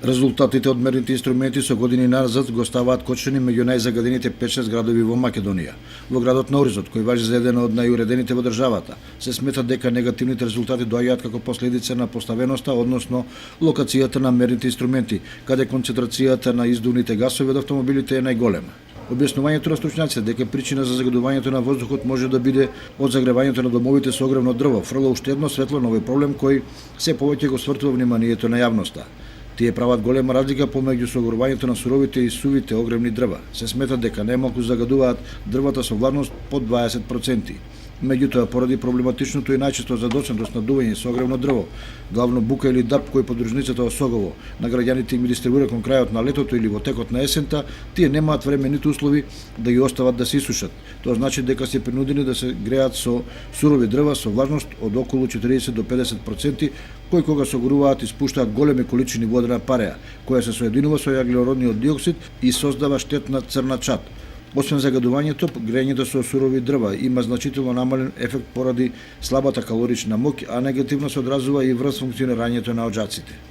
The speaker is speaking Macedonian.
Резултатите од мерните инструменти со години назад го ставаат Кочани меѓу најзагадените 5-6 градови во Македонија. Во градот на Оризот, кој важи за еден од најуредените во државата, се смета дека негативните резултати доаѓаат како последица на поставеноста, односно локацијата на мерните инструменти, каде концентрацијата на издувните гасови од автомобилите е најголема. Објаснувањето на стручњаците дека причина за загадувањето на воздухот може да биде од загревањето на домовите со огревно дрво, фрла уште едно светло на овој проблем кој се повеќе го свртува вниманието на јавноста. Тие прават голема разлика помеѓу согорувањето на суровите и сувите огревни дрва. Се смета дека најмалку загадуваат дрвата со влажност под 20%. Меѓутоа, поради проблематичното и најчесто задочено снабдување со огревно дрво, главно бука или дап кој подружницата осогово на граѓаните им дистрибуира кон крајот на летото или во текот на есента, тие немаат време ниту услови да ги остават да се исушат. Тоа значи дека се принудени да се греат со сурови дрва со влажност од околу 40 до 50%, кои кога согоруваат испуштаат големи количини водена пареа, која се соединува со јаглеродниот диоксид и создава штетна црна чад. Освен загадувањето, грејењето со сурови дрва има значително намален ефект поради слабата калорична моќ, а негативно се одразува и врз функционирањето на оџаците.